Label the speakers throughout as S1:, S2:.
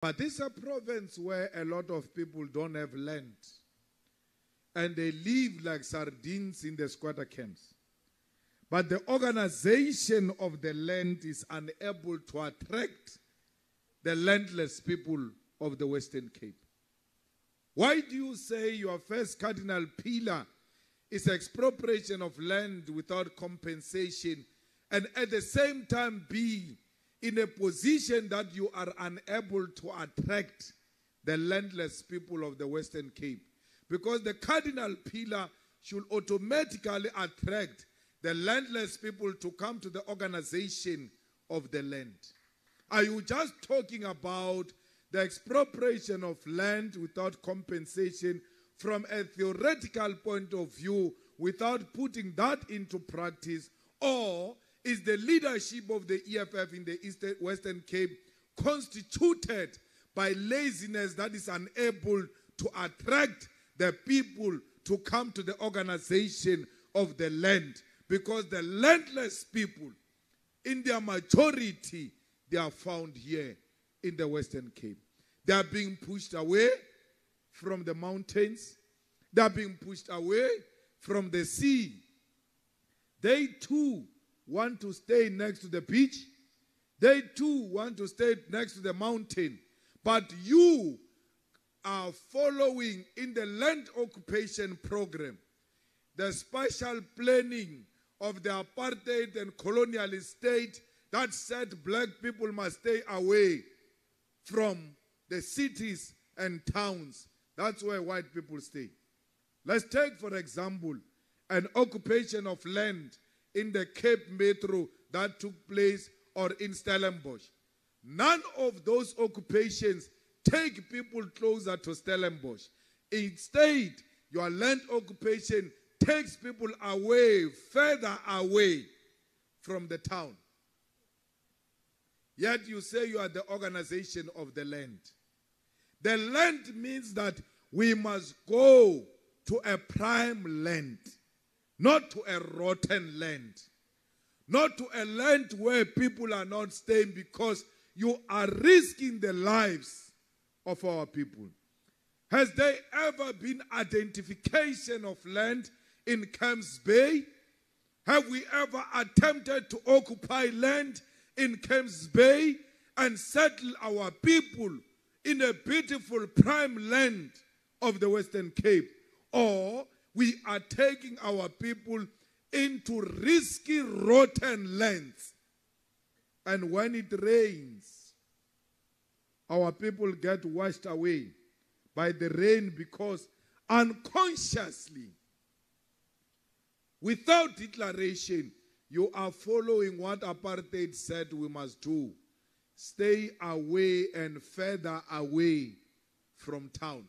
S1: But this is a province where a lot of people don't have land. And they live like sardines in the squatter camps. But the organization of the land is unable to attract the landless people of the Western Cape. Why do you say your first cardinal pillar is expropriation of land without compensation, and at the same time be in a position that you are unable to attract the landless people of the Western Cape? Because the cardinal pillar should automatically attract the landless people to come to the organization of the land. Are you just talking about the expropriation of land without compensation from a theoretical point of view without putting that into practice? Or is the leadership of the EFF in the Western Cape constituted by laziness that is unable to attract the people to come to the organization of the land? Because the landless people, in their majority, they are found here in the Western Cape. They are being pushed away from the mountains. They are being pushed away from the sea. They too want to stay next to the beach. They too want to stay next to the mountain. But you are following in the land occupation program the special planning of the apartheid and colonialist state that said black people must stay away from the cities and towns. That's where white people stay. Let's take, for example, an occupation of land in the Cape Metro that took place or in Stellenbosch. None of those occupations take people closer to Stellenbosch. Instead, your land occupation takes people away, further away from the town. Yet you say you are the organization of the land. The land means that we must go to a prime land, not to a rotten land, not to a land where people are not staying because you are risking the lives of our people. Has there ever been identification of land in Camps Bay? Have we ever attempted to occupy land in Camps Bay and settle our people in a beautiful prime land of the Western Cape? Or we are taking our people into risky, rotten lands. And when it rains, our people get washed away by the rain because unconsciously, without declaration, you are following what apartheid said we must do. Stay away and further away from town.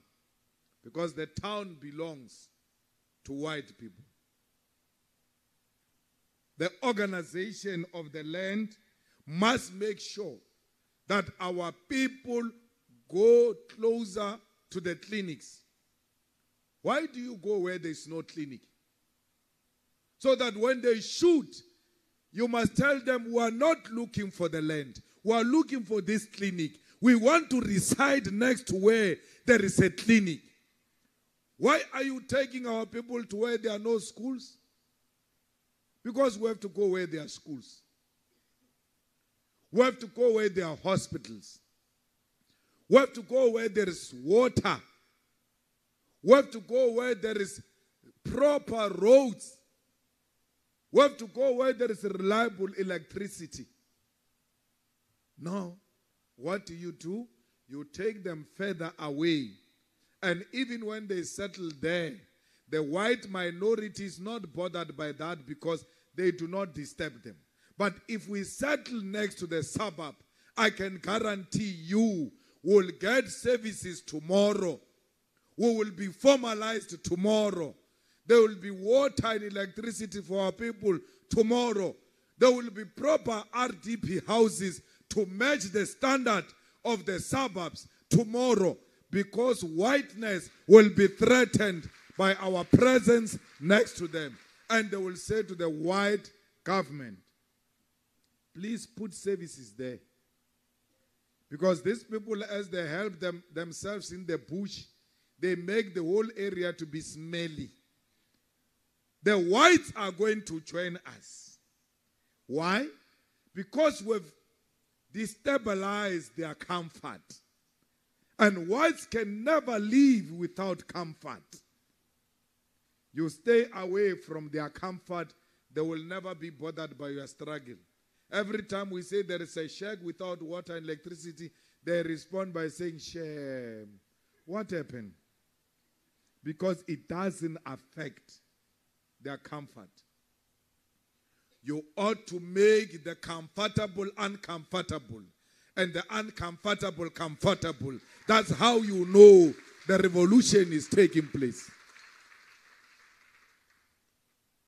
S1: Because the town belongs to white people. The organization of the land must make sure that our people go closer to the clinics. Why do you go where there is no clinic? So that when they shoot, you must tell them, we are not looking for the land. We are looking for this clinic. We want to reside next to where there is a clinic. Why are you taking our people to where there are no schools? Because we have to go where there are schools. We have to go where there are hospitals. We have to go where there is water. We have to go where there is proper roads. We have to go where there is reliable electricity. No. What do? You take them further away. And even when they settle there, the white minority is not bothered by that because they do not disturb them. But if we settle next to the suburb, I can guarantee you will get services tomorrow. We will be formalized tomorrow. There will be water and electricity for our people tomorrow. There will be proper RDP houses to match the standard of the suburbs tomorrow, because whiteness will be threatened by our presence next to them. And they will say to the white government, please put services there. Because these people, as they help themselves in the bush, they make the whole area to be smelly. The whites are going to join us. Why? Because we've destabilized their comfort. And whites can never live without comfort. You stay away from their comfort, they will never be bothered by your struggle. Every time we say there is a shack without water and electricity, they respond by saying, shame. What happened? Because it doesn't affect their comfort. You ought to make the comfortable uncomfortable and the uncomfortable comfortable. That's how you know the revolution is taking place.